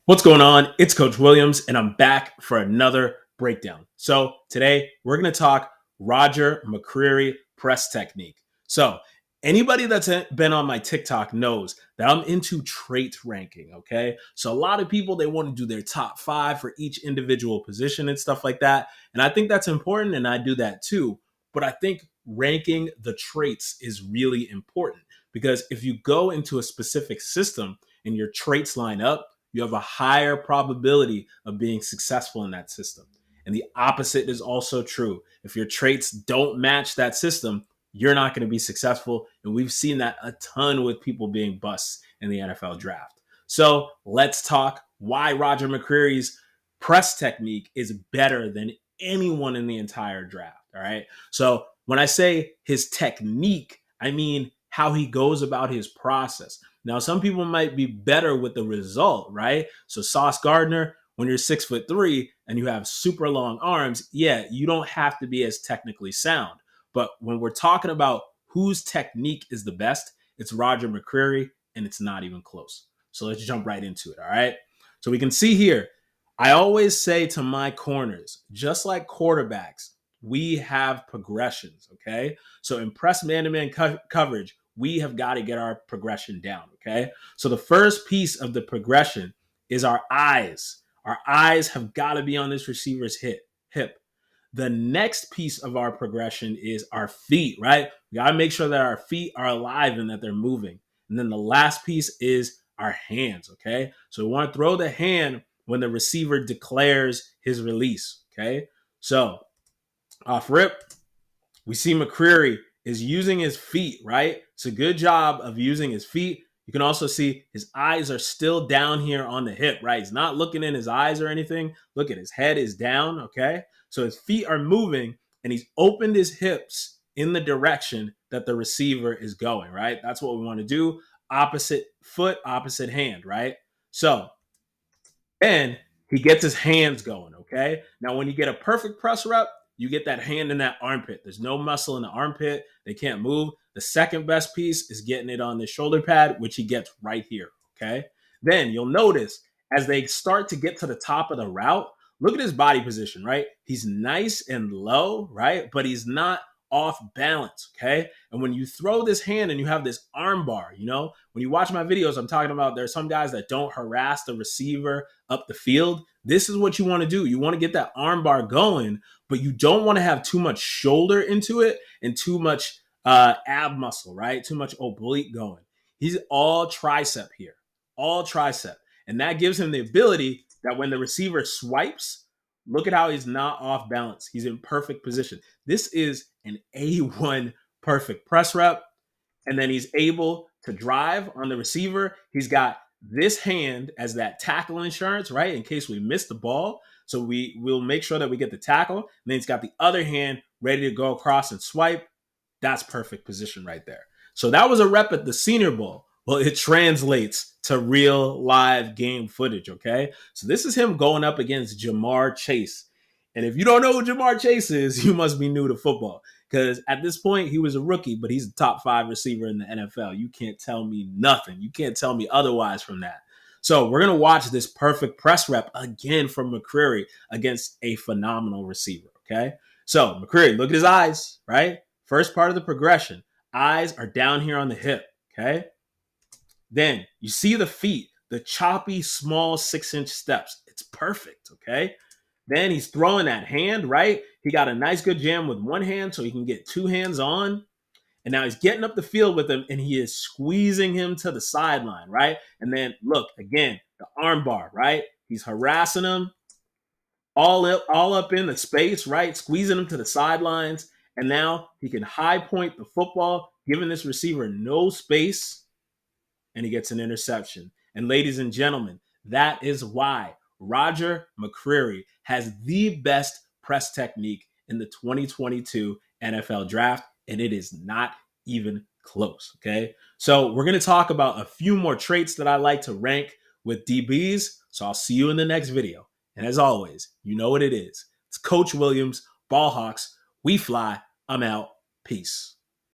What's going on? It's Coach Williams, and I'm back for another breakdown. So today we're going to talk Roger McCreary press technique. So anybody that's been on my TikTok knows that I'm into trait ranking. Okay, so a lot of people they want to do their top five for each individual position and stuff like that, and I think that's important, and I do that too. But I think ranking the traits is really important because if you go into a specific system and your traits line up, you have a higher probability of being successful in that system. And the opposite is also true. If your traits don't match that system, you're not going to be successful. And we've seen that a ton with people being busts in the NFL draft. So let's talk why Roger McCreary's press technique is better than anyone in the entire draft. All right. So when I say his technique, I mean how he goes about his process. Now, some people might be better with the result, right? So Sauce Gardner, when you're 6'3" and you have super long arms, yeah, you don't have to be as technically sound. But when we're talking about whose technique is the best, it's Roger McCreary, and it's not even close. So let's jump right into it, all right? So we can see here, I always say to my corners, just like quarterbacks, we have progressions, okay? So in press man-to-man coverage, we have got to get our progression down, okay? So the first piece of the progression is our eyes. Our eyes have got to be on this receiver's hip. The next piece of our progression is our feet, right? We got to make sure that our feet are alive and that they're moving. And then the last piece is our hands, okay? So we want to throw the hand when the receiver declares his release, okay? So off rip, we see McCreary is using his feet, right? It's a good job of using his feet. You can also see his eyes are still down here on the hip, right? He's not looking in his eyes or anything. Look at his head is down, okay? So his feet are moving and he's opened his hips in the direction that the receiver is going, right? That's what we want to do. Opposite foot, opposite hand, right? So then he gets his hands going, okay? Now, when you get a perfect press rep, you get that hand in that armpit. There's no muscle in the armpit. They can't move. The second best piece is getting it on the shoulder pad, which he gets right here, okay? Then you'll notice as they start to get to the top of the route, look at his body position, right? He's nice and low, right? But he's not off balance, okay? And when you throw this hand and you have this arm bar, when you watch my videos, I'm talking about there's some guys that don't harass the receiver up the field. This is what you want to do. You want to get that arm bar going, but you don't want to have too much shoulder into it and too much ab muscle, right? Too much oblique going. He's all tricep here, all tricep. And that gives him the ability that when the receiver swipes, look at how he's not off balance. He's in perfect position. This is an A1 perfect press rep. And then he's able to drive on the receiver. He's got this hand as that tackle insurance, right? In case we miss the ball. So we'll make sure that we get the tackle. And then he's got the other hand ready to go across and swipe. That's perfect position right there. So that was a rep at the Senior Bowl. Well, it translates to real live game footage, okay? So this is him going up against Jamar Chase. And if you don't know who Jamar Chase is, you must be new to football. Because at this point, he was a rookie, but he's a top 5 receiver in the NFL. You can't tell me nothing. You can't tell me otherwise from that. So we're going to watch this perfect press rep again from McCreary against a phenomenal receiver, okay? So McCreary, look at his eyes, right? First part of the progression. Eyes are down here on the hip, okay? Then you see the feet, the choppy, small 6-inch steps. It's perfect, okay? Then he's throwing that hand, right? He got a nice good jam with one hand so he can get 2 hands on. And now he's getting up the field with him and he is squeezing him to the sideline, right? And then look, again, the arm bar, right? He's harassing him all up in the space, right? Squeezing him to the sidelines. And now he can high point the football, giving this receiver no space, and he gets an interception. And ladies and gentlemen, that is why Roger McCreary has the best press technique in the 2022 NFL draft, and it is not even close, okay? So we're going to talk about a few more traits that I like to rank with DBs, so I'll see you in the next video. And as always, you know what it is. It's Coach Williams, Ball Hawks. We fly. I'm out. Peace.